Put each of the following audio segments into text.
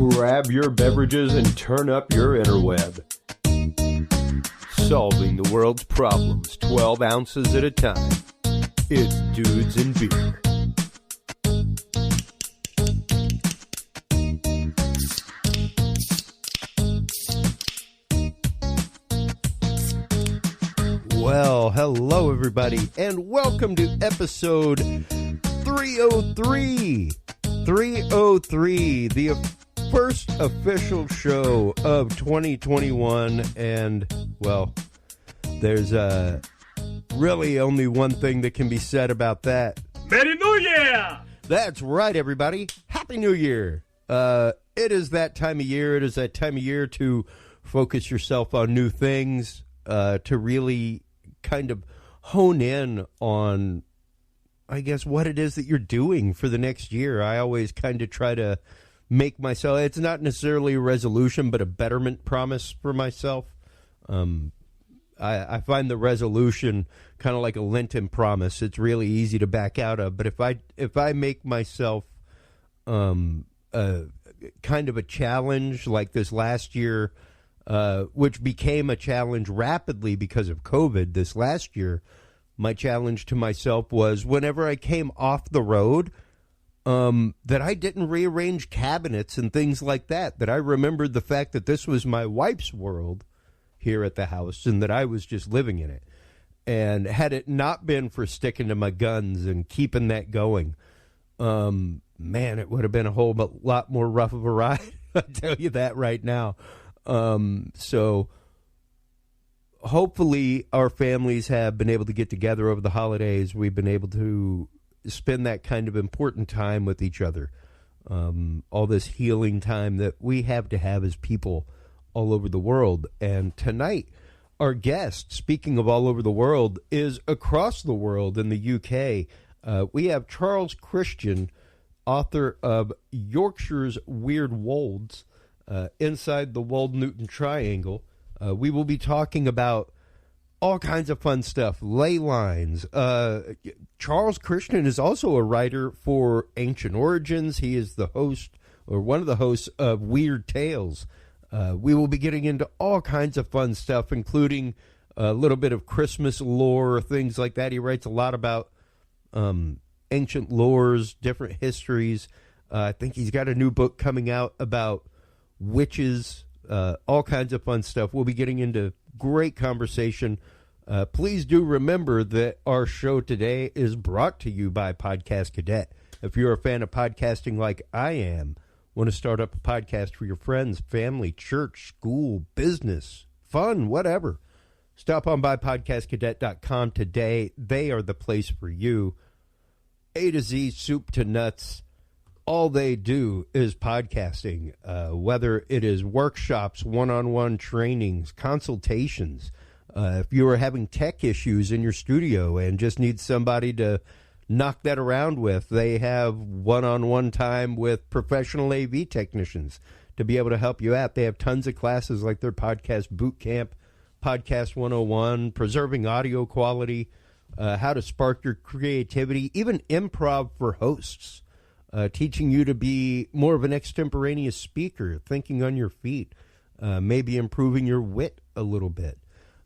Grab your beverages and turn up your interweb. Solving the world's problems 12 ounces at a time. It's Dudes and Beer. Well, hello everybody, and welcome to episode 303. 303, the first official show of 2021, and, well, there's really only one thing that can be said about that. Merry New Year! That's right, everybody. Happy New Year. It is that time of year. It is that time of year to focus yourself on new things, to really kind of hone in on, I guess, what it is that you're doing for the next year. I always kind of try to make myself, it's not necessarily a resolution, but a betterment promise for myself. I find the resolution kind of like a Lenten promise. It's really easy to back out of. But if I make myself kind of a challenge like this last year, which became a challenge rapidly because of COVID this last year, my challenge to myself was whenever I came off the road, that I didn't rearrange cabinets and things like that, that I remembered the fact that this was my wife's world here at the house and that I was just living in it. And had it not been for sticking to my guns and keeping that going, man, it would have been a whole lot more rough of a ride. I'll tell you that right now. So hopefully our families have been able to get together over the holidays. We've been able to spend that kind of important time with each other. All this healing time that we have to have as people all over the world. And tonight, our guest, speaking of all over the world, is across the world in the UK. We have Charles Christian, author of Yorkshire's Weird Wolds, Inside the Wold-Newton Triangle. We will be talking about all kinds of fun stuff, Ley Lines. Charles Christian is also a writer for Ancient Origins. He is the host, or one of the hosts, of Weird Tales. We will be getting into all kinds of fun stuff, including a little bit of Christmas lore, things like that. He writes a lot about ancient lores, different histories. I think he's got a new book coming out about witches, all kinds of fun stuff. We'll be getting into great conversation. Please do remember that our show today is brought to you by Podcast Cadet. If you're a fan of podcasting like I am, want to start up a podcast for your friends, family, church, school, business, fun, whatever, stop on by podcastcadet.com today. They are the place for you. A to Z, soup to nuts. All they do is podcasting, whether it is workshops, one-on-one trainings, consultations. If you are having tech issues in your studio and just need somebody to knock that around with, they have one-on-one time with professional AV technicians to be able to help you out. They have tons of classes like their Podcast Boot Camp, Podcast 101, preserving audio quality, how to spark your creativity, even improv for hosts. Teaching you to be more of an extemporaneous speaker, thinking on your feet, maybe improving your wit a little bit.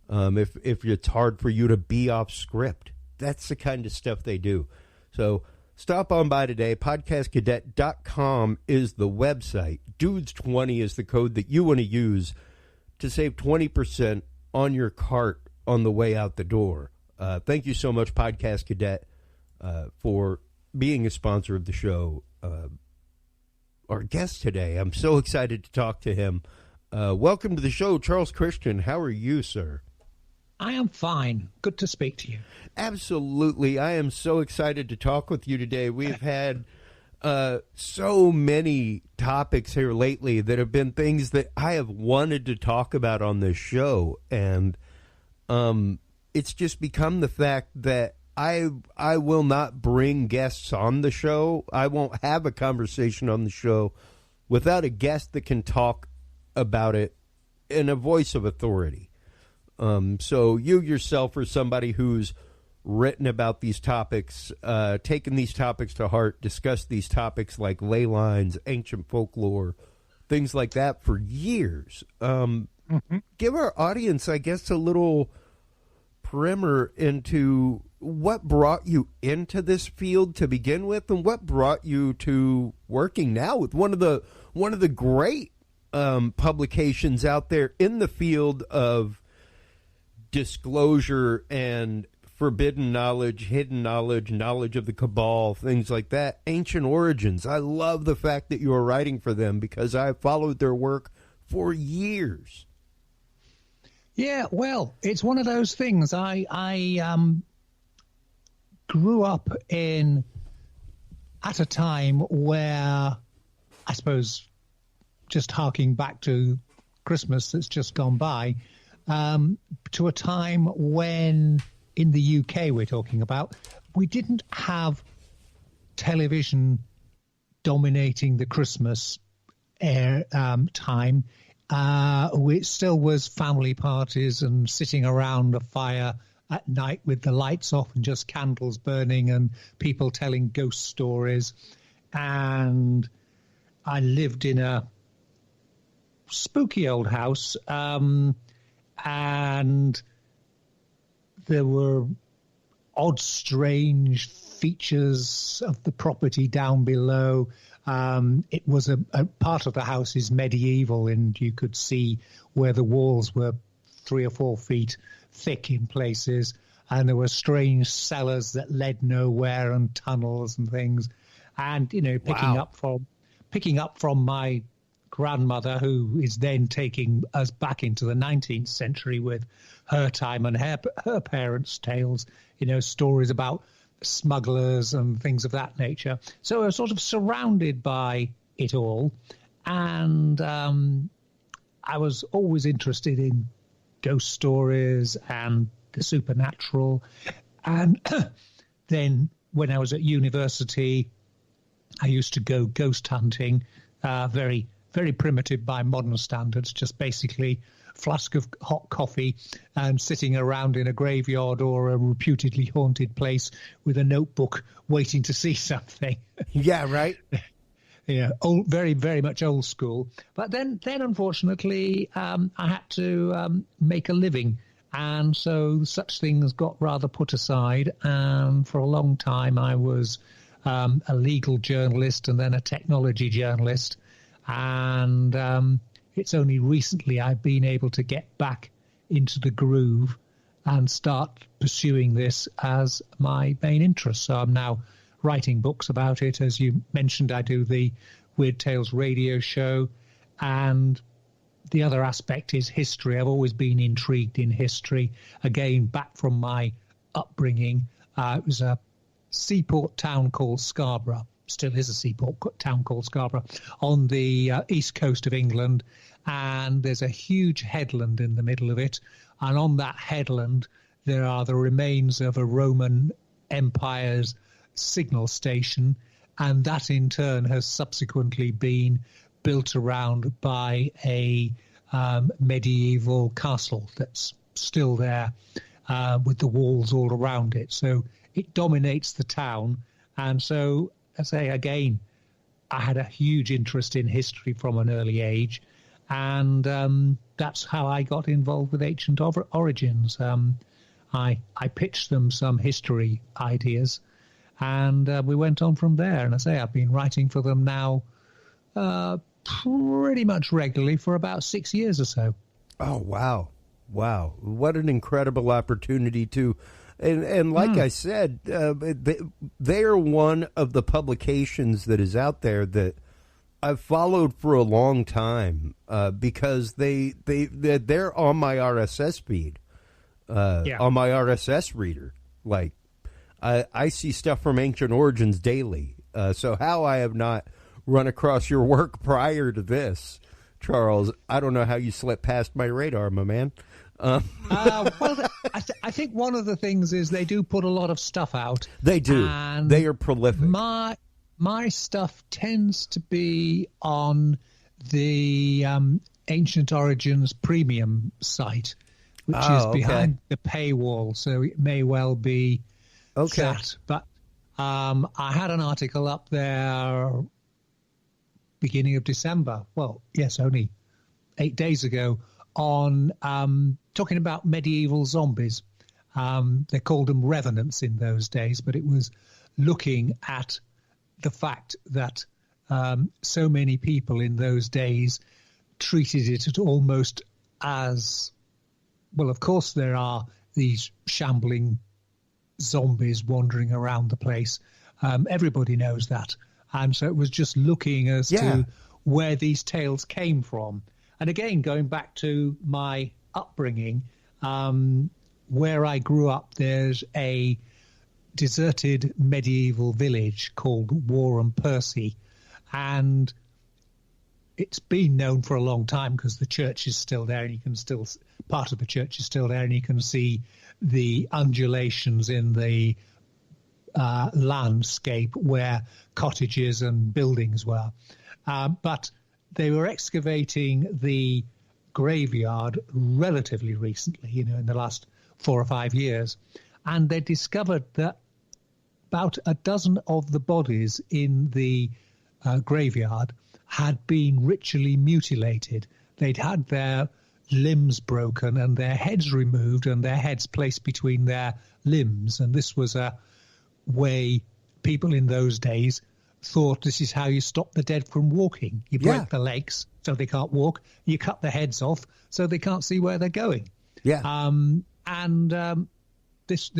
If it's hard for you to be off script, that's the kind of stuff they do. So stop on by today. Podcastcadet.com is the website. Dudes20 is the code that you want to use to save 20% on your cart on the way out the door. Thank you so much, Podcast Cadet, for being a sponsor of the show. Our guest today, I'm so excited to talk to him. Welcome to the show, Charles Christian. How are you, sir? I am fine. Good to speak to you. Absolutely. I am so excited to talk with you today. We've had so many topics here lately that have been things that I have wanted to talk about on this show. And it's just become the fact that I will not bring guests on the show. I won't have a conversation on the show without a guest that can talk about it in a voice of authority. So you yourself are somebody who's written about these topics, taken these topics to heart, discussed these topics like ley lines, ancient folklore, things like that for years. Give our audience, I guess, a little primer into what brought you into this field to begin with, and what brought you to working now with one of the great publications out there in the field of disclosure and forbidden knowledge, hidden knowledge, knowledge of the cabal, things like that. Ancient Origins. I love the fact that you are writing for them because I followed their work for years. Yeah, well, it's one of those things. I grew up at a time where, I suppose, just harking back to Christmas that's just gone by, to a time when, in the UK we're talking about, we didn't have television dominating the Christmas time. It still was family parties and sitting around a fire at night with the lights off and just candles burning and people telling ghost stories. And I lived in a spooky old house, and there were odd, strange features of the property down below. It was a part of the house is medieval, and you could see where the walls were 3 or 4 feet thick in places, and there were strange cellars that led nowhere and tunnels and things. And, you know, picking up from my grandmother, who is then taking us back into the 19th century with her time and her parents' tales, you know, stories about smugglers and things of that nature. So I was sort of surrounded by it all. And I was always interested in ghost stories and the supernatural. And then when I was at university, I used to go ghost hunting, very, very primitive by modern standards, just basically a flask of hot coffee and sitting around in a graveyard or a reputedly haunted place with a notebook waiting to see something. Yeah, right. Yeah, very, very much old school. But then unfortunately, I had to make a living. And so such things got rather put aside. And for a long time, I was a legal journalist and then a technology journalist. And it's only recently I've been able to get back into the groove and start pursuing this as my main interest. So I'm now writing books about it. As you mentioned, I do the Weird Tales radio show. And the other aspect is history. I've always been intrigued in history. Again, back from my upbringing, it was a seaport town called Scarborough. Still is a seaport town called Scarborough on the east coast of England. And there's a huge headland in the middle of it. And on that headland, there are the remains of a Roman Empire's signal station. And that in turn has subsequently been built around by a medieval castle that's still there with the walls all around it. So it dominates the town. And so, I say again, I had a huge interest in history from an early age. And that's how I got involved with Ancient Origins. I pitched them some history ideas, and we went on from there. And I say I've been writing for them now pretty much regularly for about 6 years or so. Oh, wow. Wow. What an incredible opportunity to... And like I said, they are one of the publications that is out there that I've followed for a long time because they're on my RSS feed, on my RSS reader. Like I see stuff from Ancient Origins daily. So how I have not run across your work prior to this, Charles, I don't know how you slipped past my radar, my man. Well, I think one of the things is they do put a lot of stuff out. They do. And they are prolific. My stuff tends to be on the Ancient Origins premium site, which is behind the paywall. So it may well be that. But I had an article up there beginning of December. Well, yes, only 8 days ago, on talking about medieval zombies. They called them revenants in those days, but it was looking at the fact that so many people in those days treated it almost as, well, of course there are these shambling zombies wandering around the place. Everybody knows that. And so it was just looking as to where these tales came from. And again, going back to my upbringing, where I grew up, there's a deserted medieval village called Warham Percy. And it's been known for a long time because the church is still there, and you can still, part of the church is still there, and you can see the undulations in the landscape where cottages and buildings were. But they were excavating the graveyard relatively recently, in the last 4 or 5 years, and they discovered that about a dozen of the bodies in the graveyard had been ritually mutilated. They'd had their limbs broken and their heads removed and their heads placed between their limbs. And this was a way people in those days thought this is how you stop the dead from walking. You break the legs so they can't walk. You cut the heads off so they can't see where they're going. This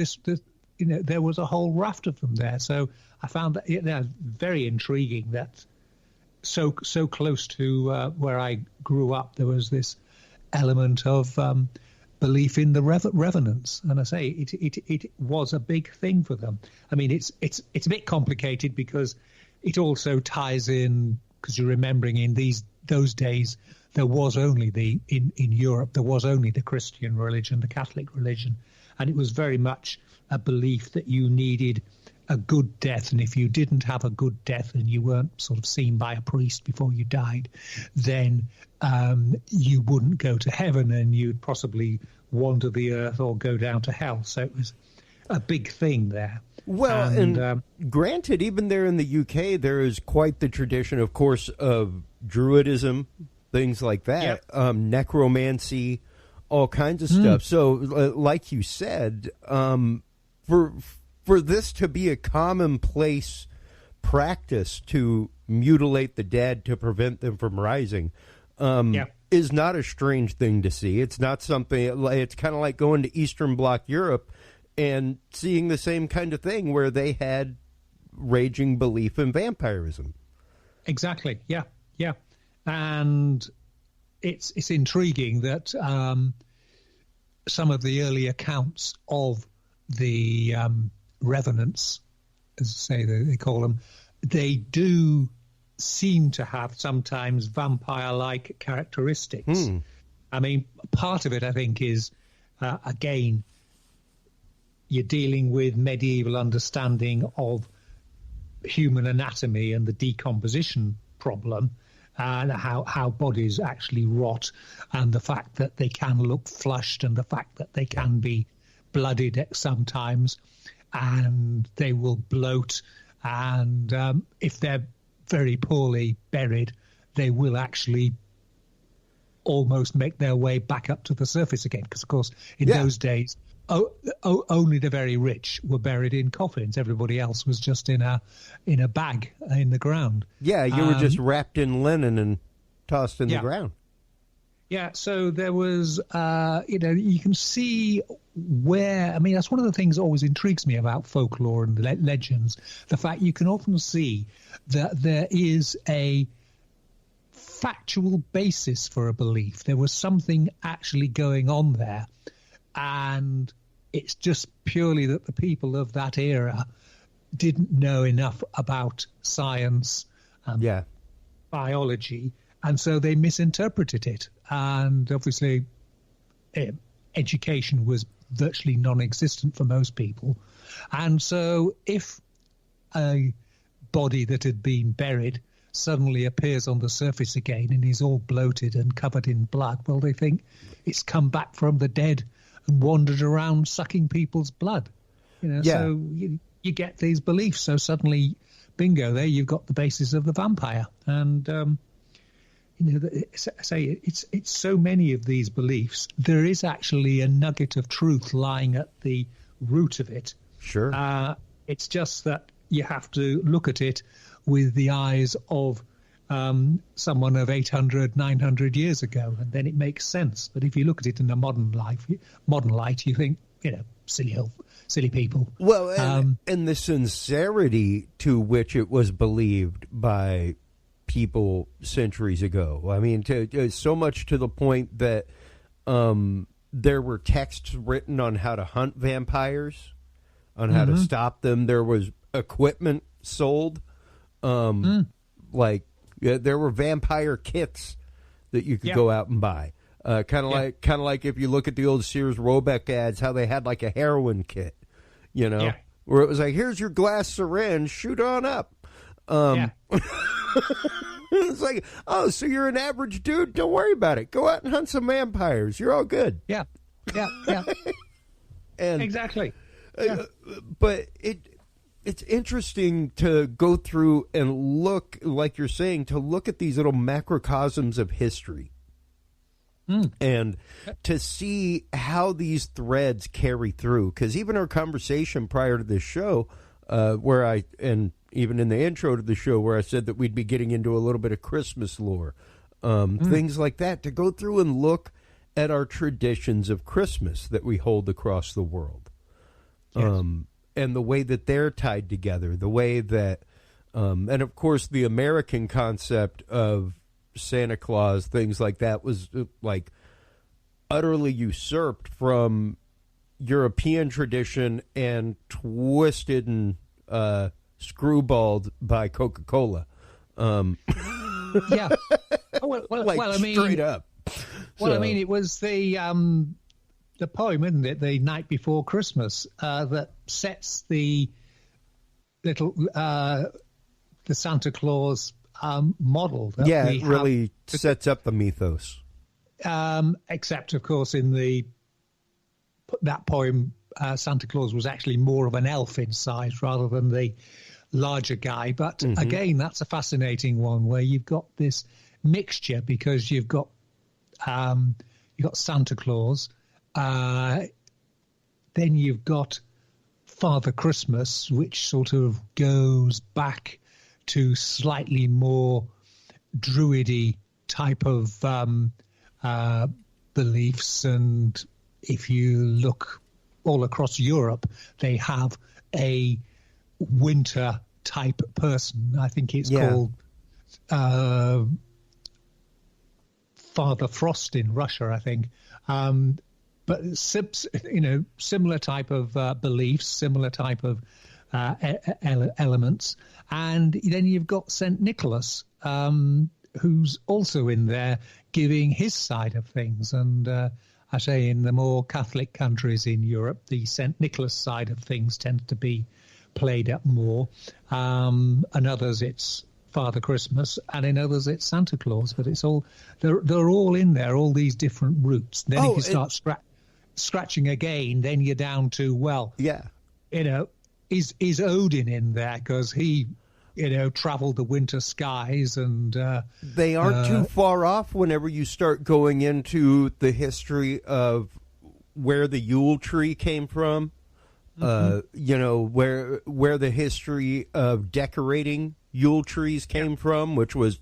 there was a whole raft of them there. So I found that very intriguing that so close to where I grew up, there was this element of belief in the revenants. And I say it was a big thing for them. I mean, it's a bit complicated because it also ties in, because you're remembering in those days there was only in Europe there was only the Christian religion, the Catholic religion, and it was very much a belief that you needed a good death, and if you didn't have a good death and you weren't sort of seen by a priest before you died, then you wouldn't go to heaven and you'd possibly wander the earth or go down to hell. So it was a big thing there. Well, and granted, even there in the UK, there is quite the tradition, of course, of Druidism, things like that, necromancy, all kinds of stuff. So, like you said, for this to be a commonplace practice to mutilate the dead to prevent them from rising is not a strange thing to see. It's not something, it's kind of like going to Eastern Bloc Europe and seeing the same kind of thing where they had raging belief in vampirism. Exactly, yeah. And it's intriguing that some of the early accounts of the revenants, as I say they call them, they do seem to have sometimes vampire-like characteristics. I mean, part of it, I think, is, again, you're dealing with medieval understanding of human anatomy and the decomposition problem, and how bodies actually rot, and the fact that they can look flushed, and the fact that they can be blooded sometimes, and they will bloat, and if they're very poorly buried, they will actually almost make their way back up to the surface again, because of course in those days only the very rich were buried in coffins. Everybody else was just in a bag in the ground. Yeah, you were just wrapped in linen and tossed in the ground. Yeah, so there was, you can see where, I mean, that's one of the things that always intrigues me about folklore and legends, the fact you can often see that there is a factual basis for a belief. There was something actually going on there. And it's just purely that the people of that era didn't know enough about science and biology, and so they misinterpreted it. And obviously, education was virtually non-existent for most people. And so if a body that had been buried suddenly appears on the surface again and is all bloated and covered in blood, well, they think it's come back from the dead and wandered around sucking people's blood. So you get these beliefs. So suddenly bingo, there you've got the basis of the vampire. And say it's so many of these beliefs. There is actually a nugget of truth lying at the root of it. Sure. It's just that you have to look at it with the eyes of someone of 800, 900 years ago, and then it makes sense. But if you look at it in a modern light, you think, silly people. Well, and the sincerity to which it was believed by people centuries ago. I mean, so much to the point that there were texts written on how to hunt vampires, on how to stop them. There was equipment sold, there were vampire kits that you could go out and buy. Kind of like if you look at the old Sears Roebuck ads, how they had like a heroin kit, where it was like, here's your glass syringe, shoot on up. It's like, oh, so you're an average dude? Don't worry about it. Go out and hunt some vampires. You're all good. Yeah. And exactly. But it's interesting to go through and look, like you're saying, to look at these little macrocosms of history. And to see how these threads carry through. Because even our conversation prior to this show, and even in the intro to the show where I said that we'd be getting into a little bit of Christmas lore, things like that, to go through and look at our traditions of Christmas that we hold across the world. Yes. And the way that they're tied together, the way that, and of course the American concept of Santa Claus, things like that, was like utterly usurped from European tradition and twisted and screwballed by Coca-Cola. Yeah. I mean, straight up. Well, I mean, it was the poem, isn't it? The Night Before Christmas that sets the little the Santa Claus model. That it really sets up the mythos. Except, of course, in that poem, Santa Claus was actually more of an elf in size rather than the larger guy. But again, that's a fascinating one where you've got this mixture, because you've got Santa Claus, then you've got Father Christmas, which sort of goes back to slightly more druidy type of beliefs. And if you look all across Europe, they have a winter type person. I think it's called Father Frost in Russia, I think. But similar type of beliefs, similar type of elements. And then you've got St. Nicholas, who's also in there giving his side of things. And I say in the more Catholic countries in Europe, the St. Nicholas side of things tends to be played up more. And others, it's Father Christmas, and in others it's Santa Claus. But it's all they're all in there, all these different roots. Then if you start scratching again, then you're down to is Odin in there, because he traveled the winter skies, and they aren't too far off whenever you start going into the history of where the Yule tree came from. Where the history of decorating Yule trees came from, which was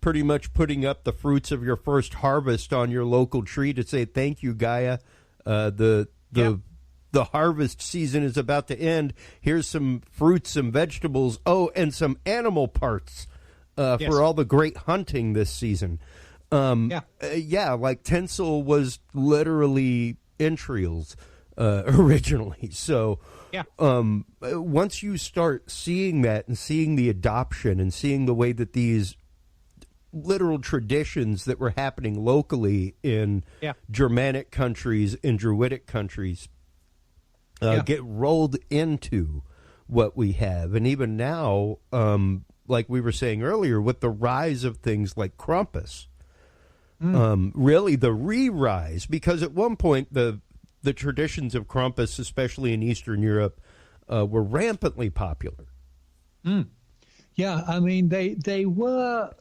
pretty much putting up the fruits of your first harvest on your local tree to say thank you, Gaia. The harvest season is about to end. Here's some fruits, some vegetables, and some animal parts for all the great hunting this season. Like tinsel was literally entrails originally. So once you start seeing that and seeing the adoption and seeing the way that these literal traditions that were happening locally in Germanic countries and Druidic countries get rolled into what we have. And even now, like we were saying earlier, with the rise of things like Krampus, really the re-rise, because at one point the traditions of Krampus, especially in Eastern Europe, were rampantly popular. Yeah, I mean, they were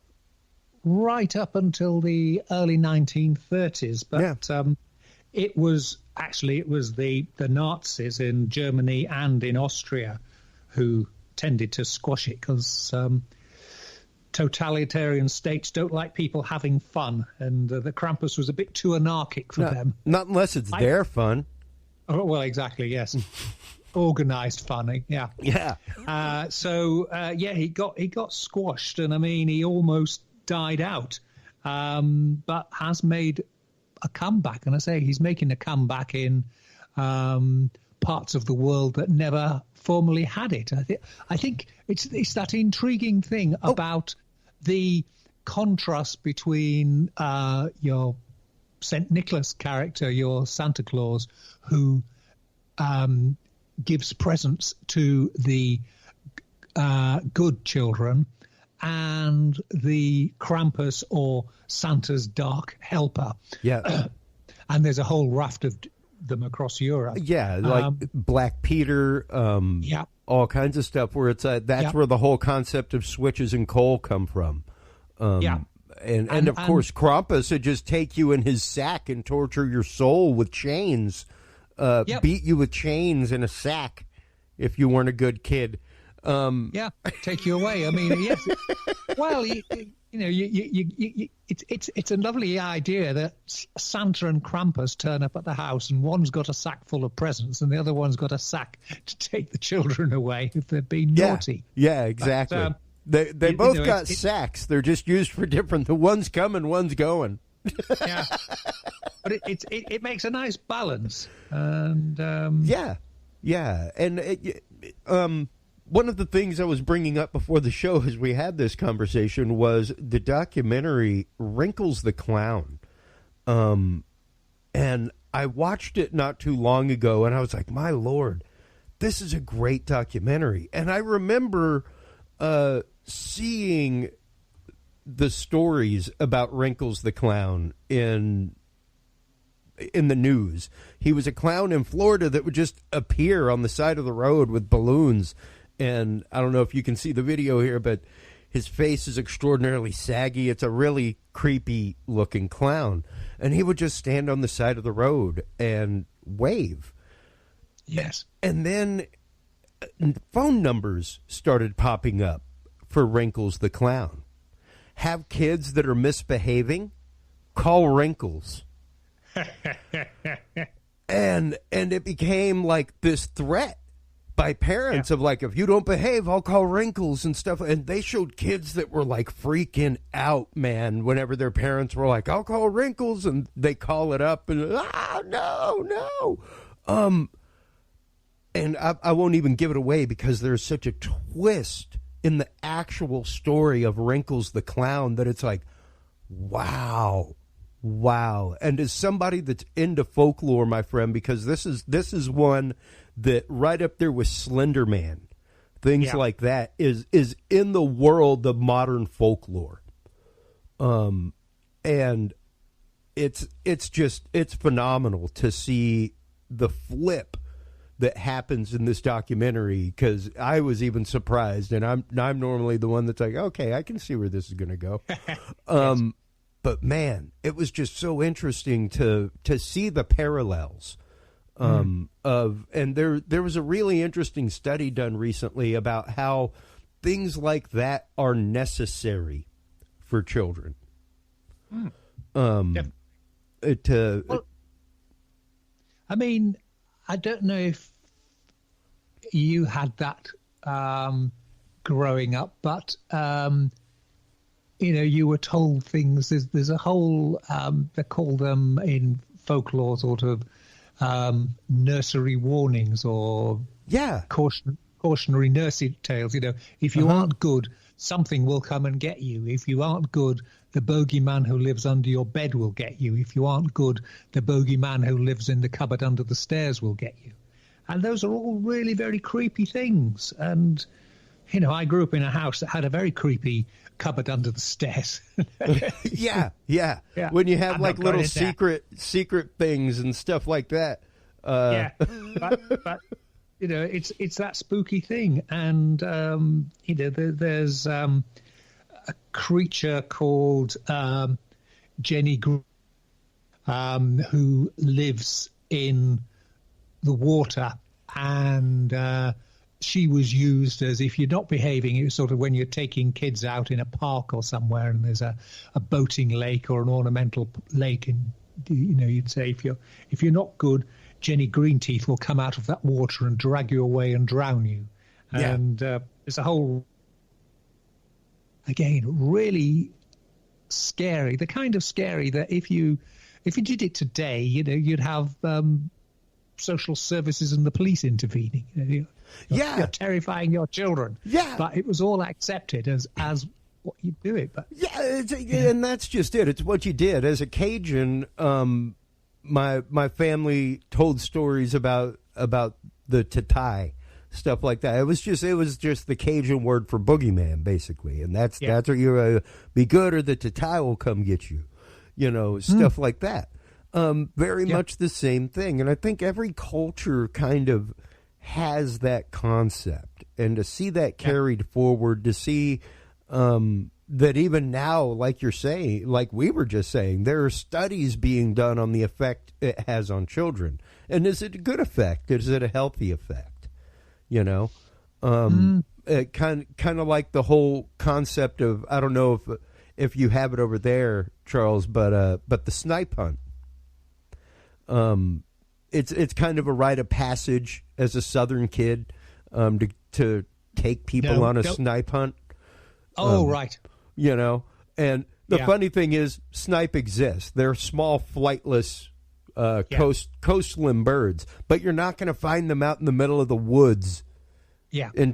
right up until the early 1930s, but it was the Nazis in Germany and in Austria who tended to squash it because totalitarian states don't like people having fun, and the Krampus was a bit too anarchic for them. Not unless it's their fun. Oh, well, exactly, yes. Organised fun, yeah. Yeah. He got squashed, and I mean, he almost died out, but has made a comeback. And I say he's making a comeback in parts of the world that never formerly had it. I think it's that intriguing thing about the contrast between your St. Nicholas character, your Santa Claus, who gives presents to the good children, and the Krampus, or Santa's dark helper. Yeah. And there's a whole raft of them across Europe. Yeah, like Black Peter, all kinds of stuff where it's that's where the whole concept of switches and coal come from. And of course, Krampus would just take you in his sack and torture your soul with chains, beat you with chains in a sack if you weren't a good kid. Take you away. I mean, yes. Well, it's a lovely idea that Santa and Krampus turn up at the house, and one's got a sack full of presents, and the other one's got a sack to take the children away if they've been naughty. Yeah, exactly. But, they both got sacks. They're just used for different. The one's coming, one's going. Yeah, but it makes a nice balance, and and one of the things I was bringing up before the show as we had this conversation was the documentary Wrinkles the Clown. And I watched it not too long ago, and I was like, my Lord, this is a great documentary. And I remember seeing the stories about Wrinkles the Clown in the news. He was a clown in Florida that would just appear on the side of the road with balloons. And I don't know if you can see the video here, but his face is extraordinarily saggy. It's a really creepy looking clown. And he would just stand on the side of the road and wave. Yes. And then phone numbers started popping up for Wrinkles the Clown. Have kids that are misbehaving? Call Wrinkles. and it became like this threat by parents of like, if you don't behave, I'll call Wrinkles and stuff. And they showed kids that were like freaking out, man, whenever their parents were like, I'll call Wrinkles, and they call it up and no. And I won't even give it away because there's such a twist in the actual story of Wrinkles the Clown that it's like, wow. And as somebody that's into folklore, my friend, because this is one that right up there with Slender Man, things like that is in the world of modern folklore. And it's phenomenal to see the flip that happens in this documentary, because I was even surprised, and I'm normally the one that's like, okay, I can see where this is going to go. But man, it was just so interesting to see the parallels of, and there was a really interesting study done recently about how things like that are necessary for children. Well, I mean, I don't know if you had that growing up, but you were told things. There's a whole they call them in folklore sort of nursery warnings or cautionary nursery tales. If you aren't good, something will come and get you. If you aren't good, the bogeyman who lives under your bed will get you. If you aren't good, the bogeyman who lives in the cupboard under the stairs will get you. And those are all really very creepy things. And, I grew up in a house that had a very creepy cupboard under the stairs. Yeah. When you have like little secret things and stuff like that. But it's that spooky thing. And, there's a creature called Jenny who lives in the water, and she was used as, if you're not behaving, it's sort of when you're taking kids out in a park or somewhere and there's a boating lake or an ornamental lake, and you'd say if you're not good, Jenny Greenteeth will come out of that water and drag you away and drown you. Yeah. And there's a whole, again, really scary, the kind of scary that if you did it today, you'd have social services and the police intervening. You're terrifying your children. Yeah, but it was all accepted as what you do it. But and that's just it. It's what you did as a Cajun. My family told stories about the tatai, stuff like that. It was just the Cajun word for boogeyman, basically, and that's what you be good or the tatai will come get you. Stuff like that. Very much the same thing. And I think every culture kind of has that concept. And to see that carried forward, to see that even now, like you're saying, like we were just saying, there are studies being done on the effect it has on children. And is it a good effect? Is it a healthy effect? It kind of like the whole concept of, I don't know if you have it over there, Charles, but the snipe hunt. It's kind of a rite of passage as a Southern kid to take people on a snipe hunt. Oh, right. And the funny thing is, snipe exists. They're small, flightless coastland birds, but you're not going to find them out in the middle of the woods. Yeah. In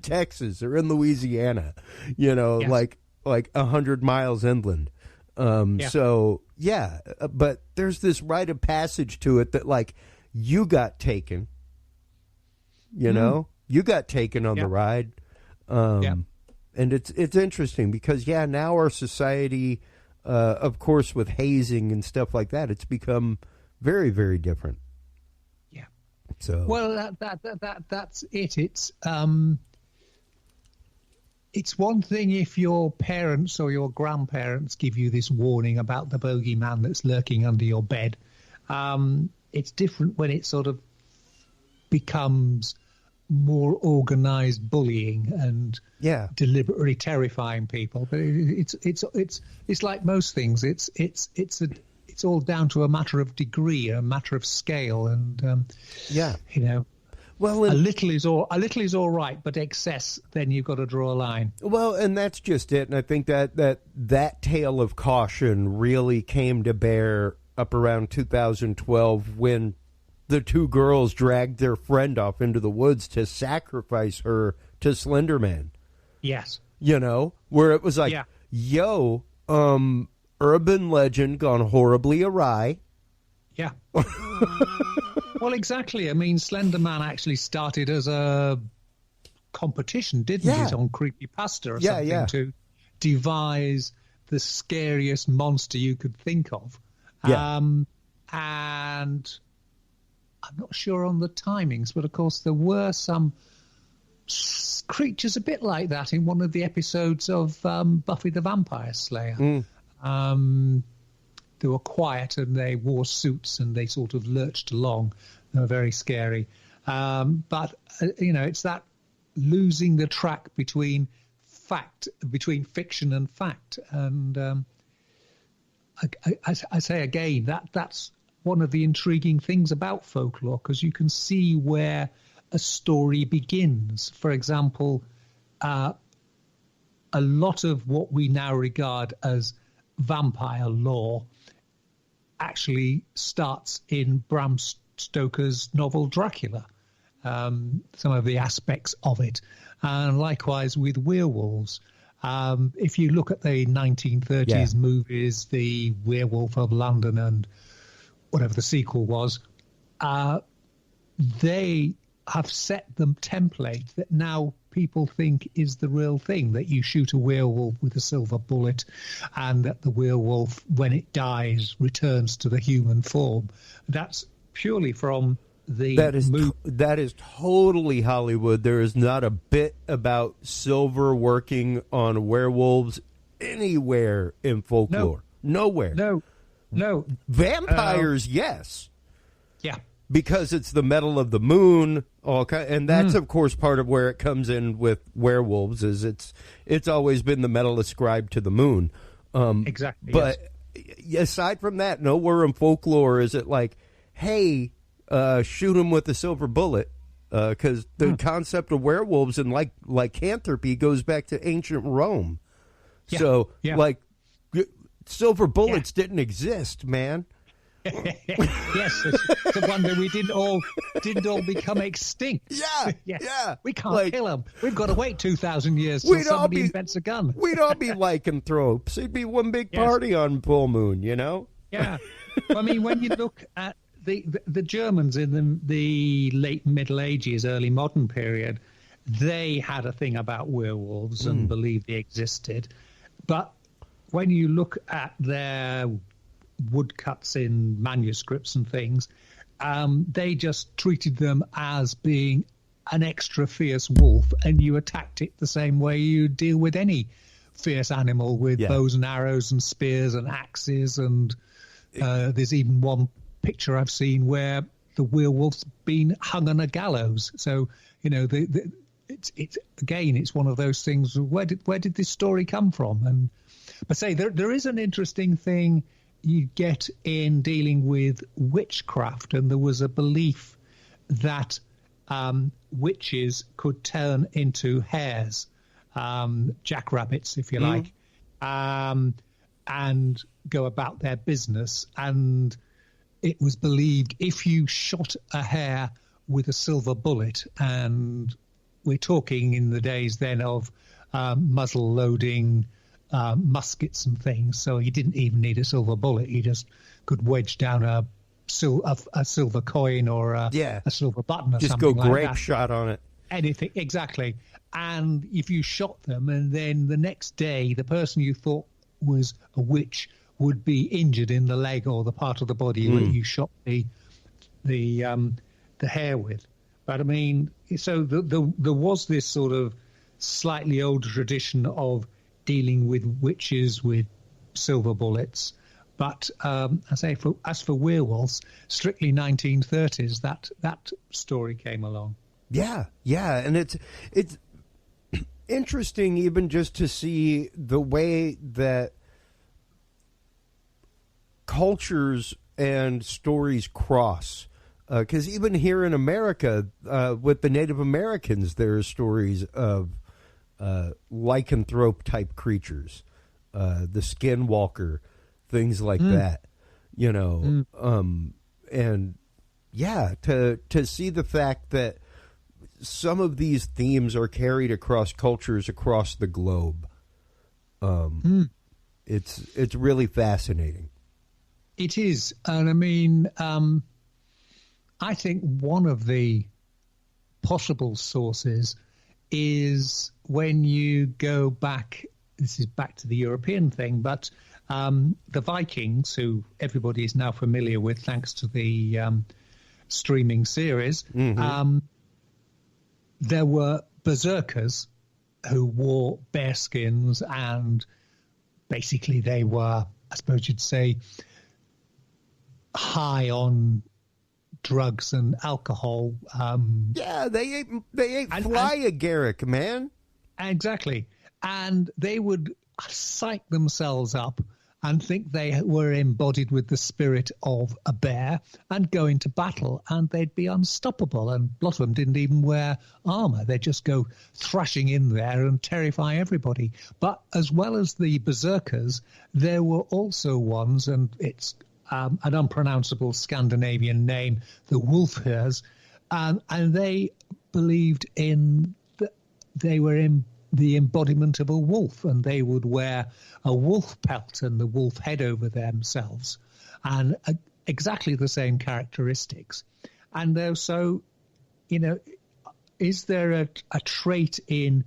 Texas or in Louisiana, like 100 miles inland. So but there's this rite of passage to it that, like, you got taken, you got taken on the ride. And it's interesting because, now our society, of course, with hazing and stuff like that, it's become very, very different. Yeah. So, well, that's it. It's one thing if your parents or your grandparents give you this warning about the bogeyman that's lurking under your bed. It's different when it sort of becomes more organized bullying and deliberately terrifying people. But it's like most things. It's all down to a matter of degree, a matter of scale, and Well, a little is all right, but excess, then you've got to draw a line. Well, and that's just it. And I think that tale of caution really came to bear up around 2012 when the two girls dragged their friend off into the woods to sacrifice her to Slender Man. Yes. Where it was like, urban legend gone horribly awry. Yeah. Well, exactly. I mean, Slender Man actually started as a competition, didn't it, on Creepypasta or something to devise the scariest monster you could think of. And I'm not sure on the timings, but of course there were some creatures a bit like that in one of the episodes of Buffy the Vampire Slayer. They were quiet and they wore suits and they sort of lurched along. They were very scary. But it's that losing the track between fiction and fact. And I say again, that's one of the intriguing things about folklore, because you can see where a story begins. For example, a lot of what we now regard as vampire lore actually starts in Bram Stoker's novel Dracula, some of the aspects of it. And likewise with werewolves. If you look at the 1930s movies, The Werewolf of London and whatever the sequel was, they have set the template that now people think is the real thing, that you shoot a werewolf with a silver bullet and that the werewolf, when it dies, returns to the human form. That's purely from that is totally Hollywood. There is not a bit about silver working on werewolves anywhere in folklore. Nowhere. No. Vampires, yes. Yeah. Because it's the metal of the moon, and that's of course part of where it comes in with werewolves. Is it's always been the metal ascribed to the moon. Exactly. But aside from that, nowhere in folklore is it like, hey, shoot him with a silver bullet, because the concept of werewolves and lycanthropy goes back to ancient Rome. Yeah. So like silver bullets didn't exist, man. Yes, it's a wonder we didn't all become extinct. Yeah. We can't kill them. We've got to wait 2,000 years till somebody invents a gun. We'd all be lycanthropes. It'd be one big party on full moon, you know? Yeah. I mean, when you look at the Germans in the late Middle Ages, early modern period, they had a thing about werewolves and believed they existed. But when you look at their woodcuts in manuscripts and things, they just treated them as being an extra fierce wolf, and you attacked it the same way you deal with any fierce animal, with bows and arrows and spears and axes. And there's even one picture I've seen where the werewolf's been hung on a gallows. So it's one of those things. Where did this story come from? But there is an interesting thing you get in dealing with witchcraft, and there was a belief that witches could turn into hares, jackrabbits, if you like, and go about their business. And it was believed if you shot a hare with a silver bullet, and we're talking in the days then of muzzle loading muskets and things, so he didn't even need a silver bullet. He just could wedge down a silver coin or a silver button or just something go like grape that. shot on it. Anything, exactly. And if you shot them, and then the next day the person you thought was a witch would be injured in the leg or the part of the body where you shot the hare with. But I mean, so there was this sort of slightly older tradition of dealing with witches with silver bullets. But as for werewolves, strictly 1930s, that story came along. Yeah, and it's interesting even just to see the way that cultures and stories cross. Because even here in America, with the Native Americans, there are stories of lycanthrope-type creatures, the skinwalker, things like that, and to see the fact that some of these themes are carried across cultures across the globe, it's really fascinating. It is, and I mean, I think one of the possible sources is when you go back. This is back to the European thing, but the Vikings, who everybody is now familiar with thanks to the streaming series, there were berserkers who wore bearskins, and basically they were, I suppose you'd say, high on drugs and alcohol. They ate fly agaric, man. Exactly. And they would psych themselves up and think they were embodied with the spirit of a bear and go into battle, and they'd be unstoppable. And a lot of them didn't even wear armor. They'd just go thrashing in there and terrify everybody. But as well as the berserkers, there were also ones, and it's an unpronounceable Scandinavian name, the Wolfhers, and they believed they were in the embodiment of a wolf, and they would wear a wolf pelt and the wolf head over themselves, and exactly the same characteristics. And so, is there a trait in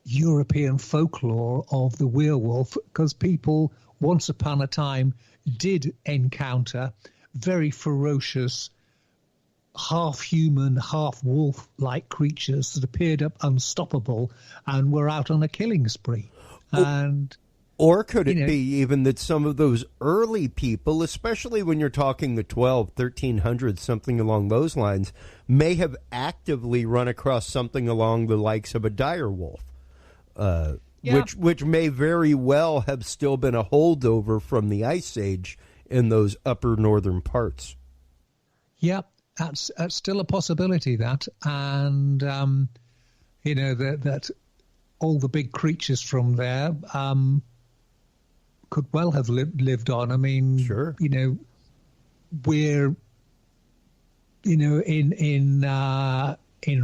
European folklore of the werewolf? Because people once upon a time did encounter very ferocious half human, half wolf-like creatures that appeared up unstoppable and were out on a killing spree. And or could it be even that some of those early people, especially when you're talking the 1300s, something along those lines, may have actively run across something along the likes of a dire wolf, which may very well have still been a holdover from the Ice Age in those upper northern parts. Yeah, that's still a possibility, that. And, that all the big creatures from there could well have lived on. I mean, sure. We're, in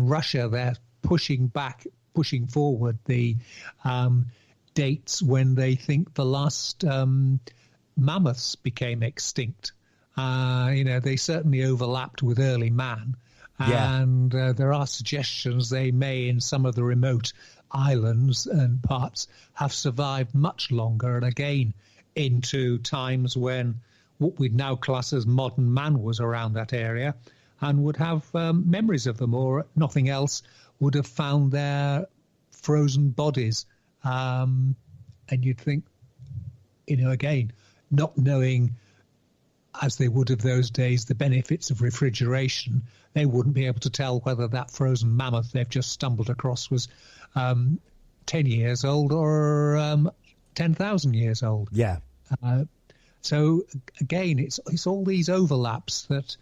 Russia, they're pushing forward the dates when they think the last mammoths became extinct. They certainly overlapped with early man. And there are suggestions they may, in some of the remote islands and parts, have survived much longer, and again into times when what we'd now class as modern man was around that area and would have memories of them, or nothing else, would have found their frozen bodies. And you'd think, again, not knowing, as they would of those days, the benefits of refrigeration, they wouldn't be able to tell whether that frozen mammoth they've just stumbled across was 10 years old or 10,000 years old. Yeah. So again, it's all these overlaps that,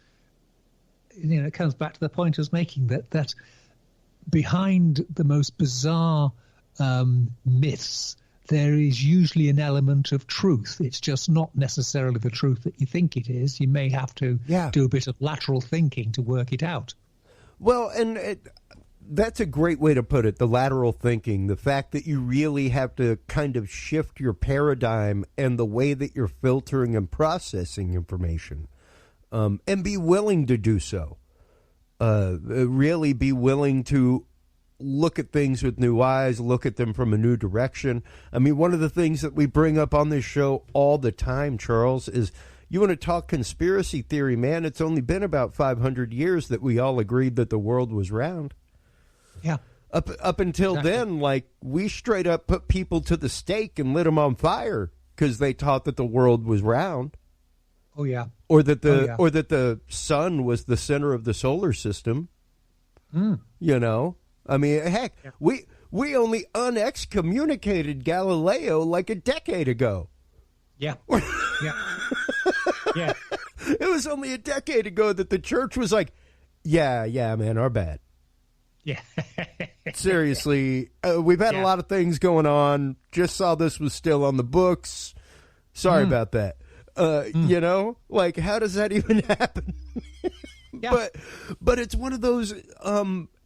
it comes back to the point I was making, that behind the most bizarre myths, there is usually an element of truth. It's just not necessarily the truth that you think it is. You may have to do a bit of lateral thinking to work it out. Well, and that's a great way to put it, the lateral thinking, the fact that you really have to kind of shift your paradigm and the way that you're filtering and processing information, and be willing to do so. Really be willing to look at things with new eyes, look at them from a new direction. I mean, one of the things that we bring up on this show all the time, Charles, is you want to talk conspiracy theory, man, it's only been about 500 years that we all agreed that the world was round. Yeah. Up until then, like, we straight up put people to the stake and lit them on fire because they thought that the world was round. Oh, yeah. Or that the sun was the center of the solar system. I mean, heck, we only unexcommunicated Galileo like a decade ago. Yeah. Yeah. It was only a decade ago that the church was like, yeah, man, our bad. Yeah. Seriously, we've had a lot of things going on. Just saw this was still on the books. Sorry about that. Like, how does that even happen? Yeah. But it's one of those,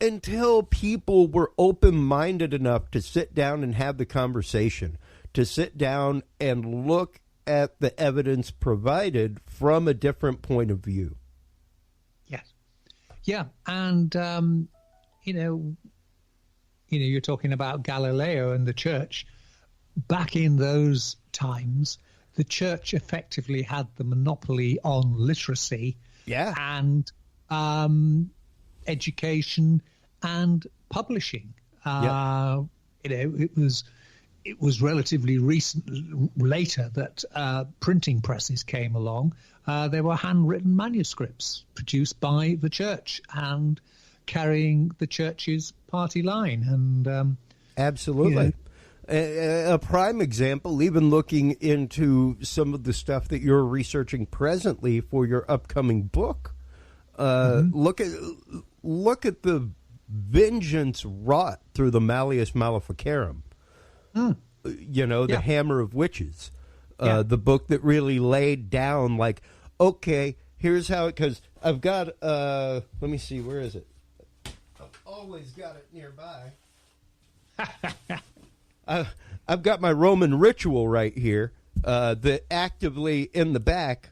until people were open-minded enough to sit down and have the conversation, to sit down and look at the evidence provided from a different point of view. Yes. Yeah. And, you're talking about Galileo and the church. Back in those times, the church effectively had the monopoly on literacy and education and publishing. It was relatively later that printing presses came along. There were handwritten manuscripts produced by the church and carrying the church's party line. And absolutely. A prime example, even looking into some of the stuff that you're researching presently for your upcoming book, look at the vengeance wrought through the Malleus Maleficarum. The Hammer of Witches, the book that really laid down, like, okay, here's how it, because I've got, let me see, where is it? I've always got it nearby. I've got my Roman ritual right here, that actively in the back,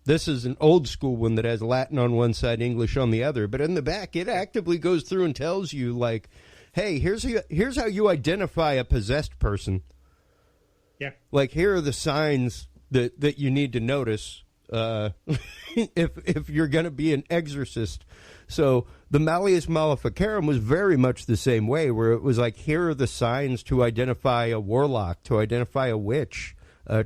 this is an old school one that has Latin on one side, English on the other, but in the back it actively goes through and tells you, like, hey, here's how you identify a possessed person. Yeah. Like, here are the signs that you need to notice. if you're going to be an exorcist. So the Malleus Maleficarum was very much the same way, where it was like, here are the signs to identify a warlock, to identify a witch,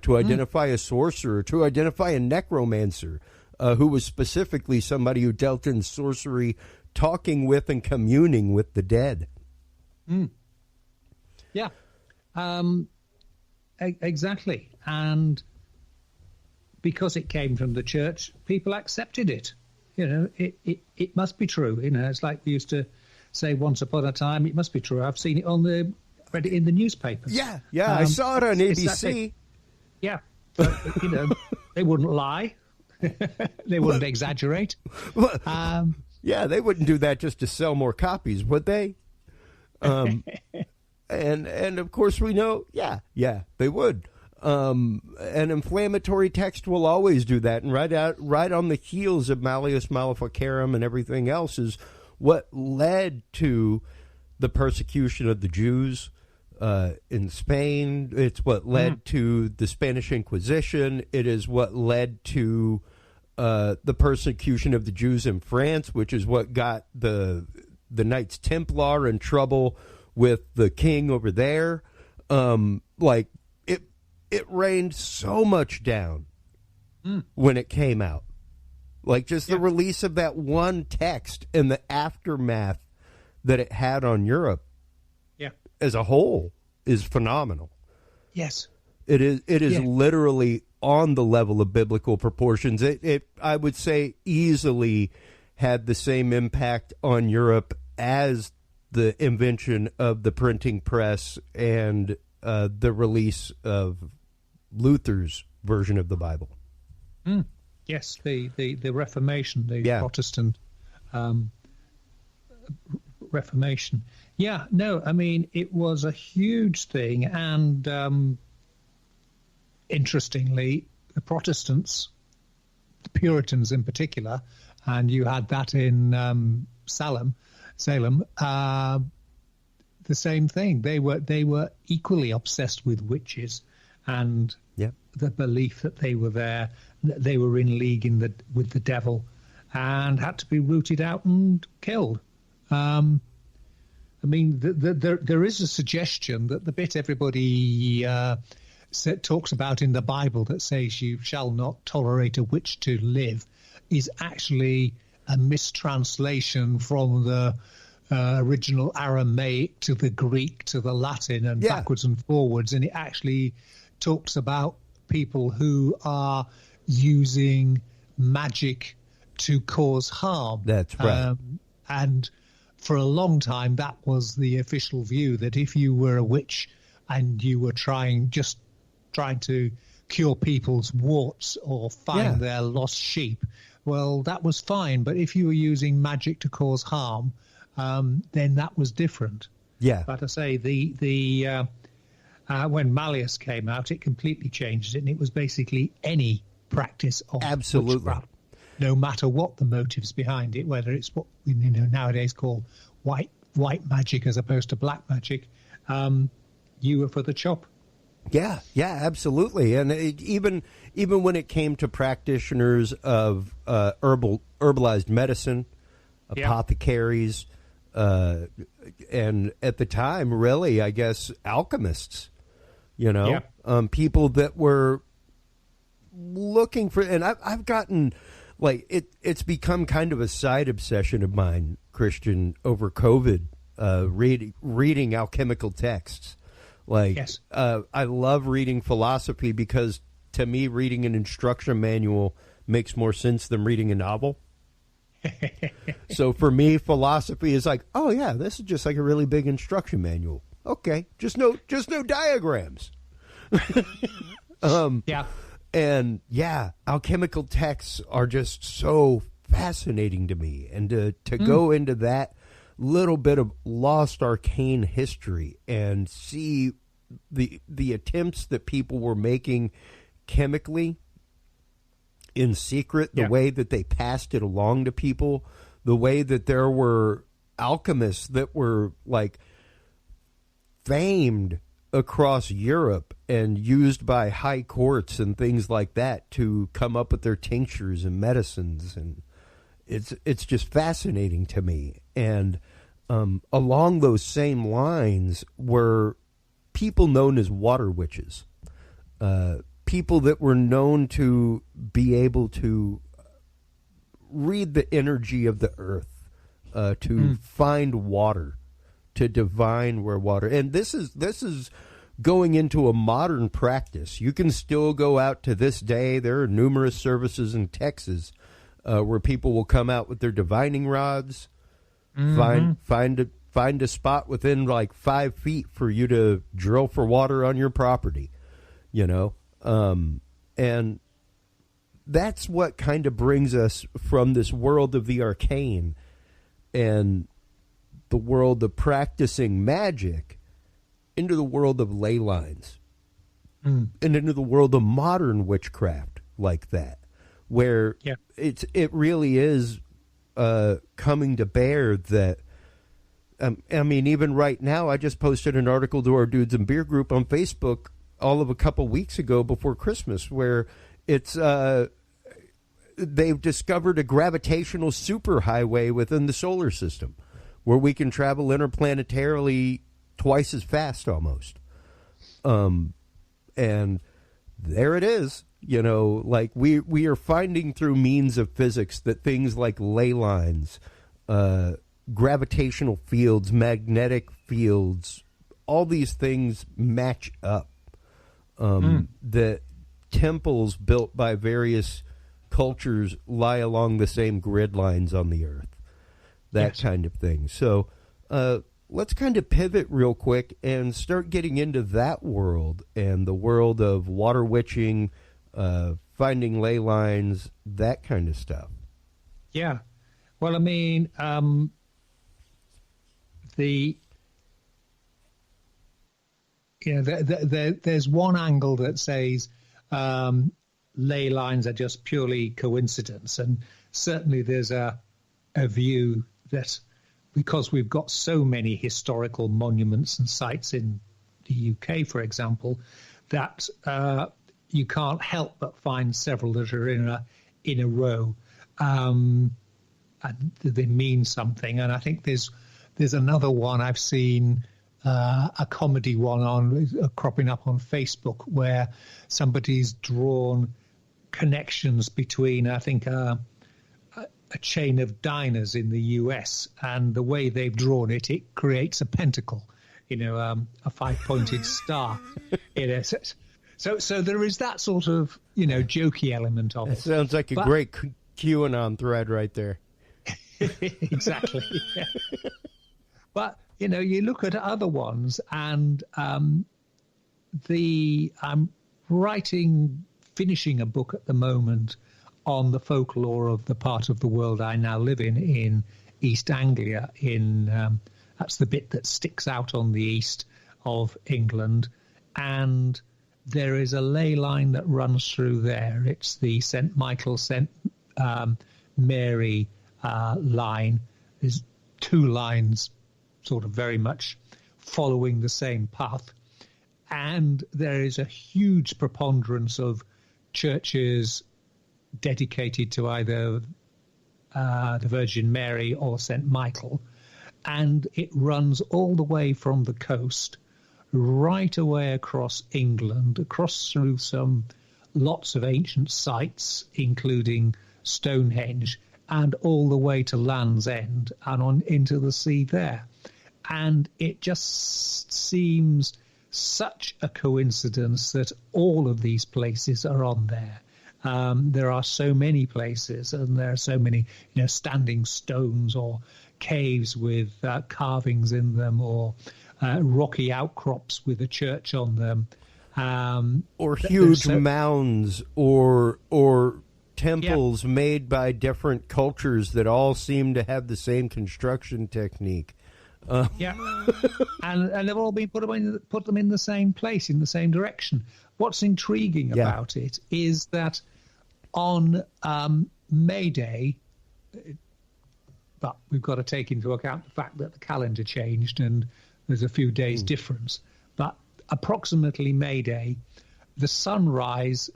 to identify a sorcerer, to identify a necromancer, who was specifically somebody who dealt in sorcery, talking with and communing with the dead. Yeah, exactly. And because it came from the church, people accepted it. It must be true. It's like we used to say once upon a time, it must be true. I've seen it read it in the newspapers. Yeah, I saw it on ABC. Yeah, but, they wouldn't lie. They wouldn't exaggerate. Yeah, they wouldn't do that just to sell more copies, would they? And of course we know, yeah, they would. An inflammatory text will always do that, and right on the heels of Malleus Maleficarum and everything else is what led to the persecution of the Jews in Spain. It's what led to the Spanish Inquisition. It is what led to the persecution of the Jews in France, which is what got the Knights Templar in trouble with the king over there. It rained so much down when it came out. Like just the release of that one text and the aftermath that it had on Europe as a whole is phenomenal. Yes. It is literally on the level of biblical proportions. It I would say easily had the same impact on Europe as the invention of the printing press and the release of Luther's version of the Bible. Yes, the Reformation, the Protestant Reformation. Yeah, no, I mean, it was a huge thing, and interestingly, the Protestants, the Puritans in particular, and you had that in Salem, the same thing. They were equally obsessed with witches and the belief that they were there, that they were in league with the devil, and had to be rooted out and killed. I mean, there is a suggestion that the bit everybody talks about in the Bible that says you shall not tolerate a witch to live is actually a mistranslation from the original Aramaic to the Greek to the Latin and backwards and forwards, and it actually talks about people who are using magic to cause harm. That's right. And for a long time, that was the official view, that if you were a witch and you were trying to cure people's warts or find their lost sheep, well, that was fine. But if you were using magic to cause harm, then that was different. Yeah. But I say when Malleus came out, it completely changed it, and it was basically any practice of witchcraft, no matter what the motives behind it, whether it's what we nowadays call white magic as opposed to black magic. You were for the chop. Yeah, absolutely. And even when it came to practitioners of herbalized medicine, apothecaries, and at the time, really, I guess, alchemists, people that were looking for, and I've gotten, like, it's become kind of a side obsession of mine, Christian, over COVID, reading alchemical texts. Like, I love reading philosophy because, to me, reading an instruction manual makes more sense than reading a novel. So for me, philosophy is like, oh yeah, this is just like a really big instruction manual. Okay, just no diagrams. And alchemical texts are just so fascinating to me, and to go into that little bit of lost arcane history and see the attempts that people were making chemically in secret, the way that they passed it along to people, the way that there were alchemists that were like famed across Europe and used by high courts and things like that to come up with their tinctures and medicines, and it's just fascinating to me. And along those same lines were people known as water witches, people that were known to be able to read the energy of the earth, to find water, to divine where water. And this is going into a modern practice. You can still go out to this day. There are numerous services in Texas where people will come out with their divining rods, find a spot within like 5 feet for you to drill for water on your property, and that's what kind of brings us from this world of the arcane and the world of practicing magic into the world of ley lines and into the world of modern witchcraft like that, where it really is coming to bear that. I mean, even right now, I just posted an article to our Dudes and Beer group on Facebook all of a couple weeks ago before Christmas, where it's they've discovered a gravitational superhighway within the solar system where we can travel interplanetarily twice as fast almost. And there it is. Like we are finding through means of physics that things like ley lines, gravitational fields, magnetic fields, all these things match up. That temples built by various cultures lie along the same grid lines on the earth. That kind of thing. So let's kind of pivot real quick and start getting into that world and the world of water witching, finding ley lines, that kind of stuff. Yeah. Well, I mean, there's one angle that says ley lines are just purely coincidence, and certainly there's a view that because we've got so many historical monuments and sites in the UK, for example, that you can't help but find several that are in a row. And they mean something, and I think there's another one I've seen, a comedy one cropping up on Facebook, where somebody's drawn connections between, I think, a chain of diners in the US, and the way they've drawn it creates a pentacle, a 5-pointed star. So there is that sort of jokey element of it. Sounds like a great QAnon thread right there. Exactly. Yeah. But you look at other ones, and I'm finishing a book at the moment on the folklore of the part of the world I now live in East Anglia. That's the bit that sticks out on the east of England, and there is a ley line that runs through there. It's the St. Michael, St. Mary line. There's two lines sort of very much following the same path. And there is a huge preponderance of churches dedicated to either the Virgin Mary or St. Michael. And it runs all the way from the coast right away across England, across through lots of ancient sites, including Stonehenge, and all the way to Land's End and on into the sea there. And it just seems such a coincidence that all of these places are on there. There are so many places, and there are so many, standing stones or caves with carvings in them, or rocky outcrops with a church on them, or huge mounds, or temples made by different cultures that all seem to have the same construction technique. And they've all been put them in the same place, in the same direction. What's intriguing about it is that on May Day, but we've got to take into account the fact that the calendar changed and there's a few days difference. But approximately Mayday, the sunrise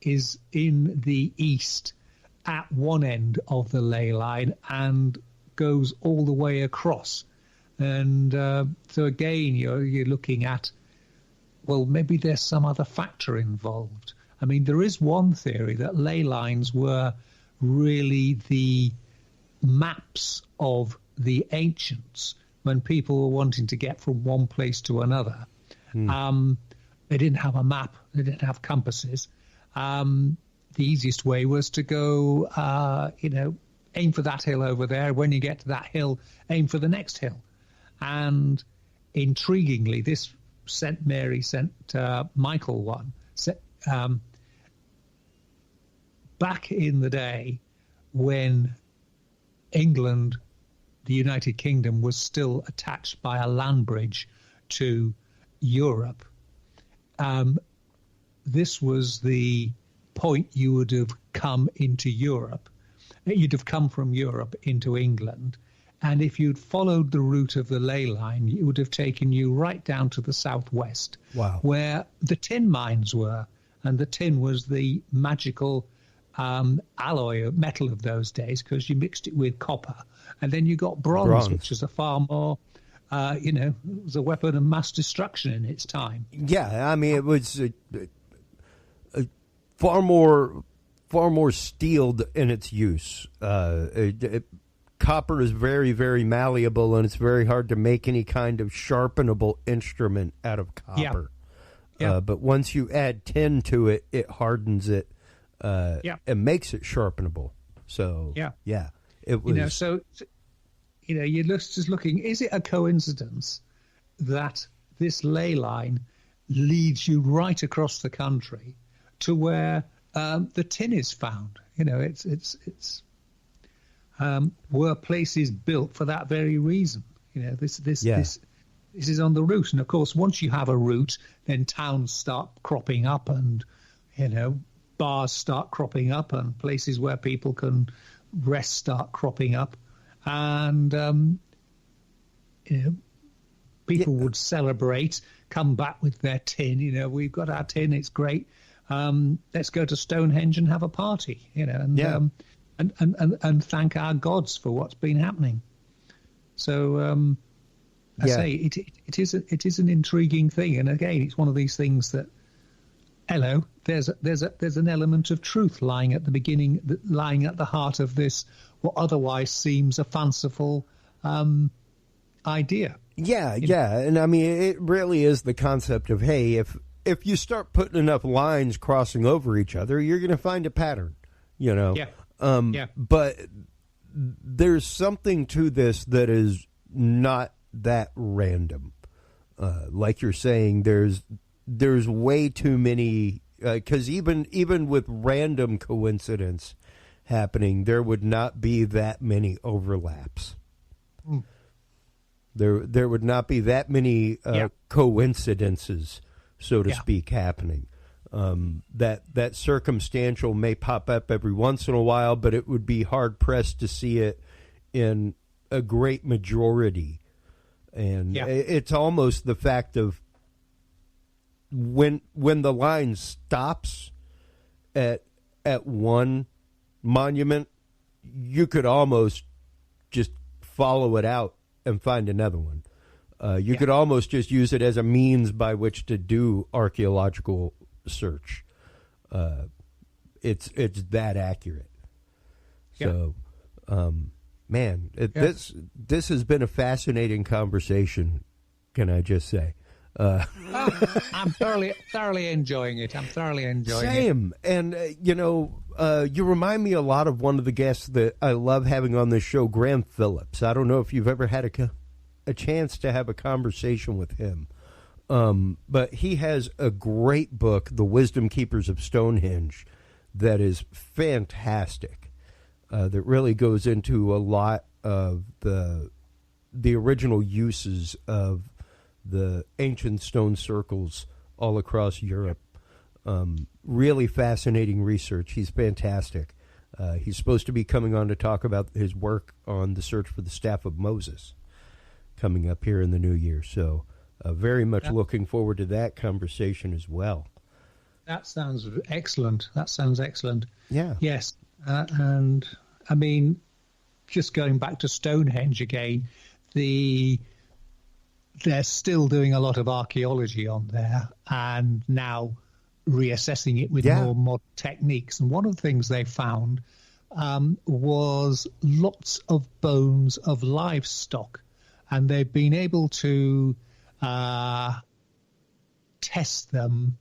is in the east at one end of the ley line and goes all the way across. And so again, you're looking at, well, maybe there's some other factor involved. I mean, there is one theory that ley lines were really the maps of the ancients when people were wanting to get from one place to another. They didn't have a map. They didn't have compasses. The easiest way was to go, aim for that hill over there. When you get to that hill, aim for the next hill. And intriguingly, this St. Michael one, back in the day when England, the United Kingdom, was still attached by a land bridge to Europe, this was the point you would have come into Europe. You'd have come from Europe into England. And if you'd followed the route of the ley line, it would have taken you right down to the southwest, where the tin mines were. And the tin was the magical alloy of metal of those days, because you mixed it with copper. And then you got bronze. Which is a far more, it was a weapon of mass destruction in its time. Yeah, I mean, it was far more steeled in its use. Copper is very, very malleable, and it's very hard to make any kind of sharpenable instrument out of copper. Yeah. But once you add tin to it, it hardens it and makes it sharpenable. So, it was. You're just looking, is it a coincidence that this ley line leads you right across the country to where the tin is found? It's were places built for that very reason. This is on the route. And of course, once you have a route, then towns start cropping up, and bars start cropping up, and places where people can rest start cropping up, and people would celebrate, come back with their tin. We've got our tin, it's great. Let's go to Stonehenge and have a party. And thank our gods for what's been happening. So I say it is an intriguing thing, and again, it's one of these things that there's an element of truth lying at the beginning, lying at the heart of this, what otherwise seems a fanciful idea. And I mean, it really is the concept of, hey, if you start putting enough lines crossing over each other, you're going to find a pattern. But there's something to this that is not that random. Like you're saying, there's way too many, because even with random coincidence happening, there would not be that many overlaps. There would not be that many coincidences, so to speak, happening. That circumstantial may pop up every once in a while, but it would be hard pressed to see it in a great majority. And it's almost the fact of when the line stops at one monument, you could almost just follow it out and find another one. You could almost just use it as a means by which to do archaeological search. It's that accurate. So, this has been a fascinating conversation. Can I just say? I'm thoroughly enjoying it. Same. And you remind me a lot of one of the guests that I love having on this show, Graham Phillips. I don't know if you've ever had a chance to have a conversation with him. But he has a great book, The Wisdom Keepers of Stonehenge, that is fantastic. That really goes into a lot of the original uses of the ancient stone circles all across Europe. Really fascinating research. He's fantastic. He's supposed to be coming on to talk about his work on the search for the Staff of Moses coming up here in the new year. So Very much looking forward to that conversation as well. That sounds excellent. Yeah. Yes. And I mean, just going back to Stonehenge again, they're still doing a lot of archaeology on there and now reassessing it with more modern techniques. And one of the things they found was lots of bones of livestock. And they've been able to test them.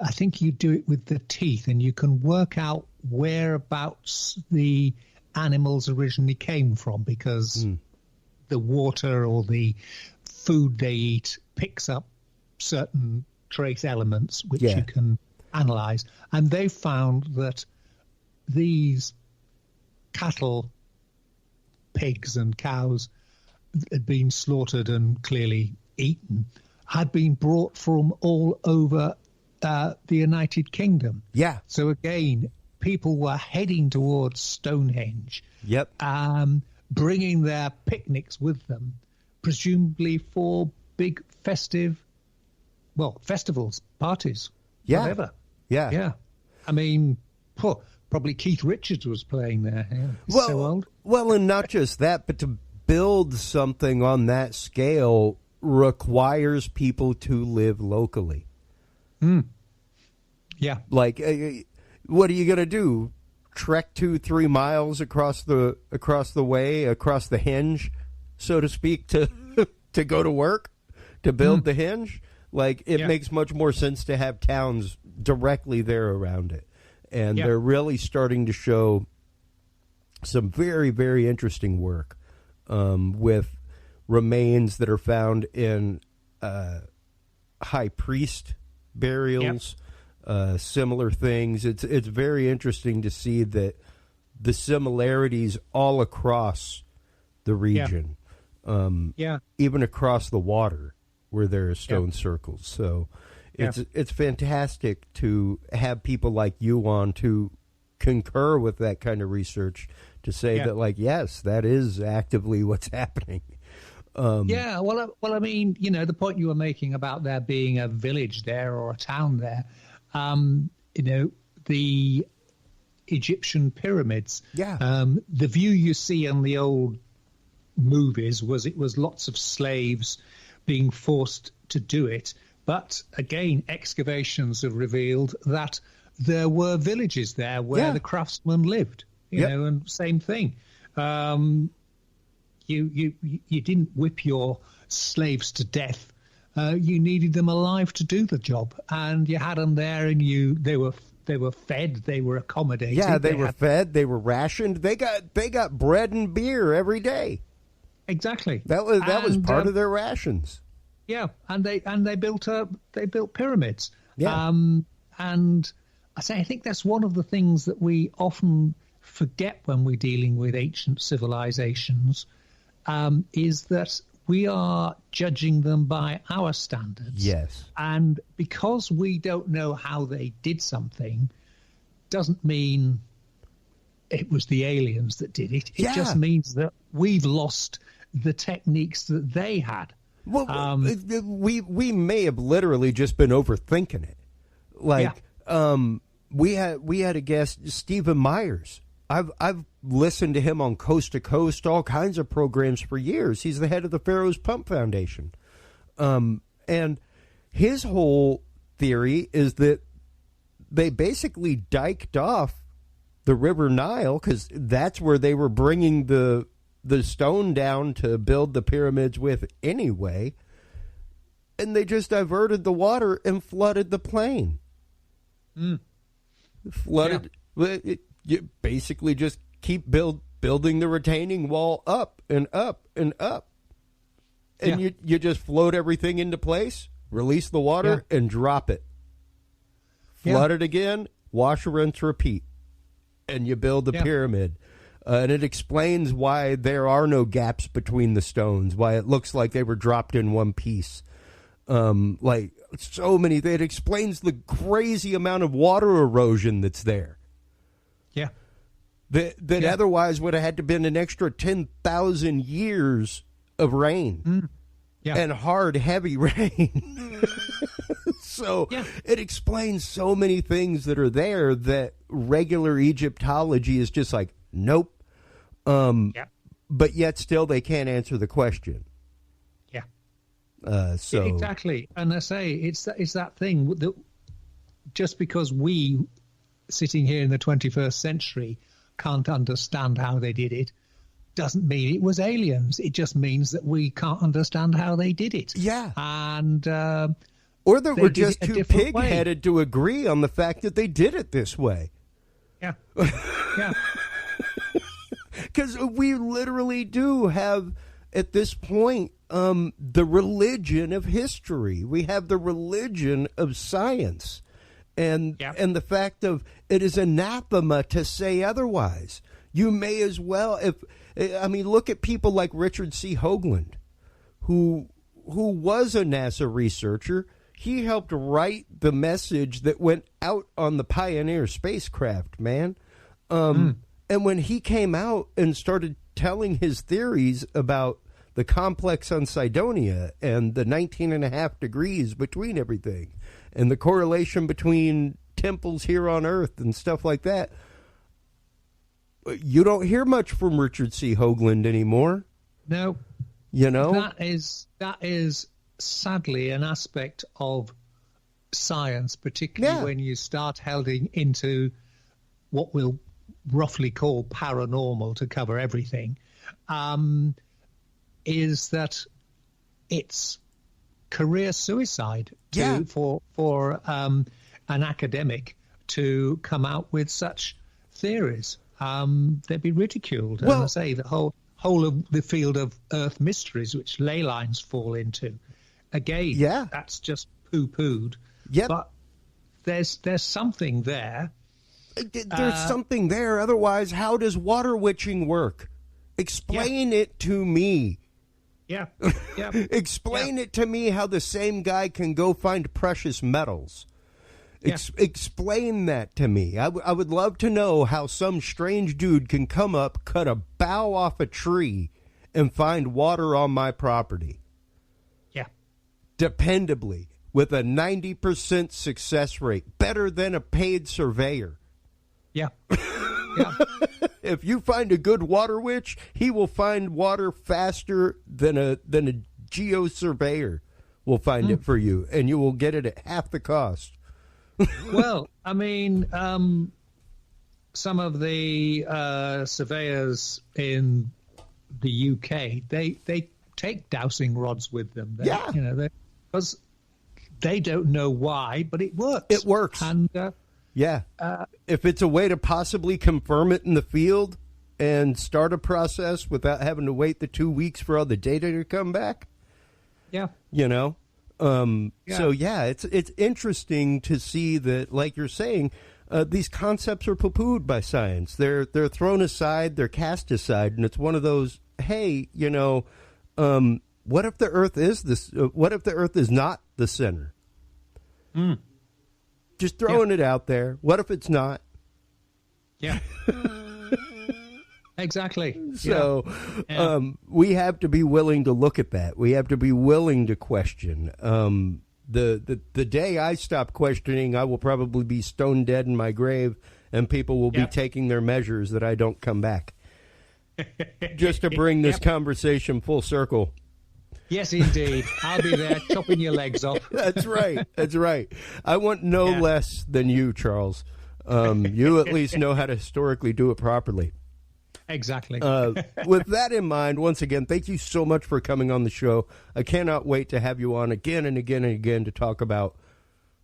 I think you do it with the teeth, and you can work out whereabouts the animals originally came from, because the water or the food they eat picks up certain trace elements which you can analyze. And they found that these cattle, pigs and cows had been slaughtered and clearly eaten, had been brought from all over the United Kingdom. Yeah. So again, people were heading towards Stonehenge. Yep. Bringing their picnics with them, presumably for big festivals, parties, whatever. Yeah. Yeah. I mean, probably Keith Richards was playing there. Yeah. He's so old. Well, and not just that, but to build something on that scale requires people to live locally. Yeah. Like, what are you going to do? Trek 2-3 miles across the hinge, so to speak, to go to work, to build the hinge? Like, it makes much more sense to have towns directly there around it. And they're really starting to show some very, very interesting work with remains that are found in high priest burials, similar things. It's very interesting to see that the similarities all across the region, even across the water where there are stone circles. So it's fantastic to have people like you on to concur with that kind of research, to say that, like, yes, that is actively what's happening. Well, I mean, the point you were making about there being a village there or a town there, the Egyptian pyramids. The view you see in the old movies was lots of slaves being forced to do it. But again, excavations have revealed that there were villages there where the craftsmen lived, you know, and same thing. You didn't whip your slaves to death. You needed them alive to do the job, and you had them there, and they were fed, they were accommodated. Yeah, they were fed, they were rationed. They got bread and beer every day. Exactly. That was part of their rations. Yeah, and they built pyramids. Yeah. And I think that's one of the things that we often forget when we're dealing with ancient civilizations, is that we are judging them by our standards. Yes. And because we don't know how they did something, doesn't mean it was the aliens that did it. It just means that we've lost the techniques that they had. Well, we may have literally just been overthinking it. Like, we had a guest, Stephen Myers. I've listened to him on Coast to Coast, all kinds of programs for years. He's the head of the Pharaoh's Pump Foundation. And his whole theory is that they basically diked off the River Nile, because that's where they were bringing the stone down to build the pyramids with anyway. And they just diverted the water and flooded the plain. Flooded. You basically just keep building the retaining wall up and up and up. And you just float everything into place, release the water, and drop it. Flood it again, wash, rinse, repeat. And you build the pyramid. And it explains why there are no gaps between the stones, why it looks like they were dropped in one piece. Like so many, it explains the crazy amount of water erosion that's there. That otherwise would have had to been an extra 10,000 years of rain. and hard, heavy rain. So it explains so many things that are there that regular Egyptology is just like, nope. But yet still they can't answer the question. So exactly. And I say it's that thing that just because we, sitting here in the 21st century, can't understand how they did it, doesn't mean it was aliens. It just means that we can't understand how they did it. Yeah. And or that we're just too pig-headed to agree on the fact that they did it this way. Yeah. Yeah. Because we literally do have, at this point, the religion of history. We have the religion of science. And the fact of it is anathema to say otherwise. You may as well, look at people like Richard C. Hoagland, who was a NASA researcher. He helped write the message that went out on the Pioneer spacecraft, man. And when he came out and started telling his theories about the complex on Cydonia and the 19.5 degrees between everything and the correlation between temples here on Earth and stuff like that, you don't hear much from Richard C. Hoagland anymore. No. You know? That is sadly an aspect of science, particularly when you start heading into what we'll roughly call paranormal to cover everything, is that it's career suicide for an academic to come out with such theories. They'd be ridiculed. And I say the whole of the field of Earth mysteries, which Ley Lines fall into, again, that's just poo-pooed. Yep. But there's something there. There's something there. Otherwise, how does water witching work? Explain it to me. Yeah. Explain it to me how the same guy can go find precious metals. Explain that to me. I would love to know how some strange dude can come up, cut a bough off a tree, and find water on my property. Yeah. Dependably, with a 90% success rate, better than a paid surveyor. Yeah. If you find a good water witch, he will find water faster than a geo surveyor will find it for you, and you will get it at half the cost. Well, I mean, some of the surveyors in the UK, they take dowsing rods with them. Because they don't know why, but it works. It works. And if it's a way to possibly confirm it in the field and start a process without having to wait the 2 weeks for all the data to come back. Yeah. You know? So it's interesting to see that, like you're saying, these concepts are poo-pooed by science. They're thrown aside, they're cast aside, and it's one of those, hey, what if the Earth is this? What if the Earth is not the center? Just throwing it out there. What if it's not? Yeah. Exactly. So we have to be willing to look at that. We have to be willing to question. The day I stop questioning, I will probably be stone dead in my grave, and people will be taking their measures that I don't come back. Just to bring this conversation full circle. Yes, indeed. I'll be there chopping your legs off. That's right. That's right. I want no less than you, Charles. You at least know how to historically do it properly. Exactly. With that in mind, once again, thank you so much for coming on the show. I cannot wait to have you on again and again and again to talk about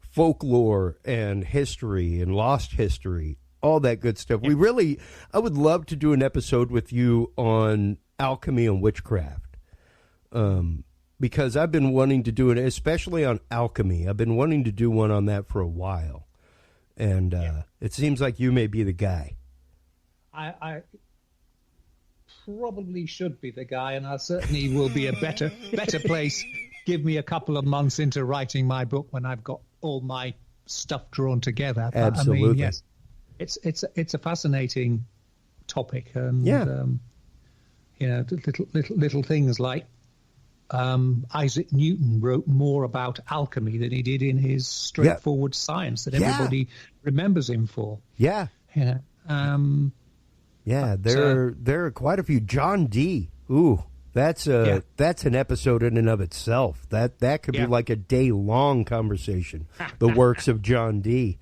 folklore and history and lost history, all that good stuff. I would love to do an episode with you on alchemy and witchcraft. Because I've been wanting to do it, especially on alchemy. I've been wanting to do one on that for a while. And it seems like you may be the guy. I probably should be the guy, and I certainly will be a better place. Give me a couple of months into writing my book when I've got all my stuff drawn together. But, absolutely. I mean, yes, it's a fascinating topic, and little things like Isaac Newton wrote more about alchemy than he did in his straightforward science that everybody remembers him for. Yeah. Yeah. There are quite a few. John Dee. Ooh, that's an episode in and of itself. That could be like a day-long conversation. The works of John Dee.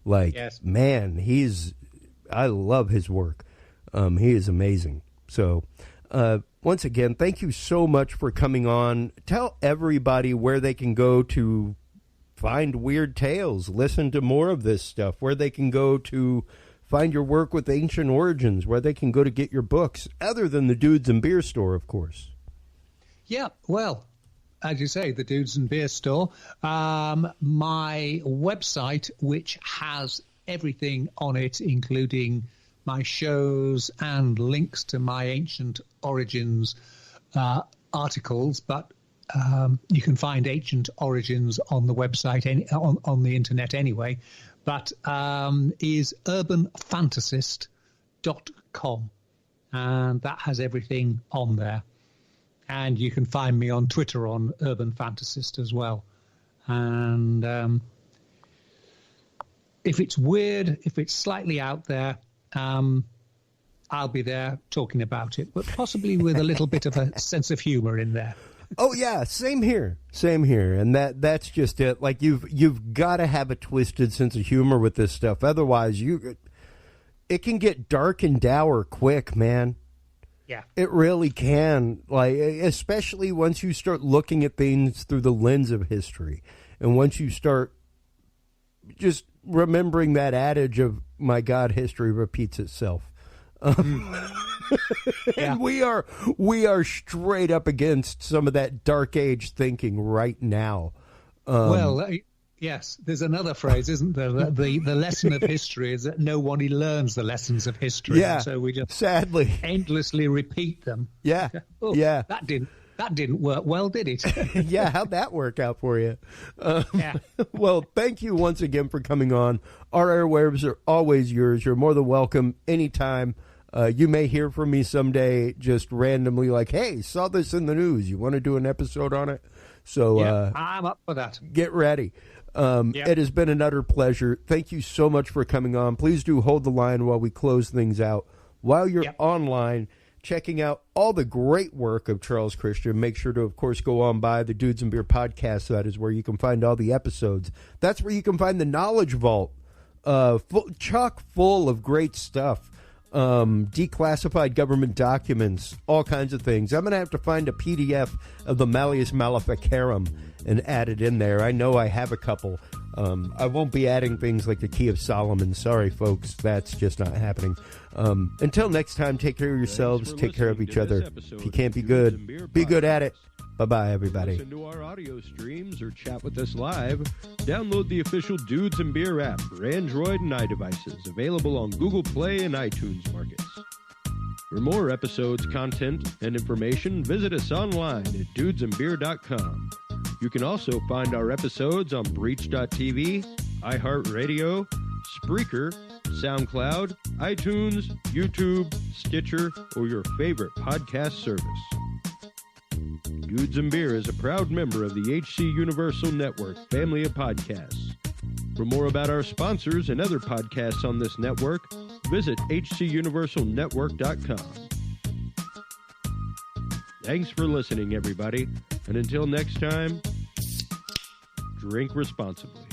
Man, I love his work. He is amazing. So, once again, thank you so much for coming on. Tell everybody where they can go to find weird tales, listen to more of this stuff, where they can go to find your work with ancient origins, where they can go to get your books, other than the Dudes and Beer store, of course. Yeah, well, as you say, the Dudes and Beer store. My website, which has everything on it, including my shows and links to my ancient origins articles, but you can find ancient origins on the website, on the internet anyway, but is urbanfantasist.com, and that has everything on there. And you can find me on Twitter on Urban Fantasist as well. And if it's weird, if it's slightly out there, I'll be there talking about it, but possibly with a little bit of a sense of humor in there. Oh yeah, same here, and that's just it. Like you've got to have a twisted sense of humor with this stuff, otherwise it can get dark and dour quick, man. Yeah, it really can. Like, especially once you start looking at things through the lens of history, and once you start just remembering that adage of "My God, history repeats itself." And we are straight up against some of that dark age thinking right now. Yes, there's another phrase, isn't there? The lesson of history is that no one learns the lessons of history. Yeah, so we just sadly endlessly repeat them. Yeah, that didn't work well, did it? Yeah, how'd that work out for you? Well, thank you once again for coming on. Our airwaves are always yours. You're more than welcome anytime. You may hear from me someday just randomly like, hey, saw this in the news. You want to do an episode on it? So I'm up for that. Get ready. It has been an utter pleasure. Thank you so much for coming on. Please do hold the line while we close things out. While you're online, checking out all the great work of Charles Christian, make sure to, of course, go on by the Dudes and Beer podcast. That is where you can find all the episodes. That's where you can find the Knowledge Vault, chock full of great stuff. Declassified government documents, all kinds of things. I'm going to have to find a PDF of the Malleus Maleficarum and add it in there. I know I have a couple. I won't be adding things like the Key of Solomon. Sorry, folks. That's just not happening. Until next time, take care of yourselves. Take care of each other. If you can't be good, be good at it. Bye-bye, everybody. Listen to our audio streams or chat with us live. Download the official Dudes and Beer app for Android and iDevices, available on Google Play and iTunes markets. For more episodes, content, and information, visit us online at dudesandbeer.com. You can also find our episodes on Breach.tv, iHeartRadio, Spreaker, SoundCloud, iTunes, YouTube, Stitcher, or your favorite podcast service. Dudes and Beer is a proud member of the HC Universal Network family of podcasts. For more about our sponsors and other podcasts on this network, visit hcuniversalnetwork.com. Thanks for listening, everybody, and until next time, drink responsibly.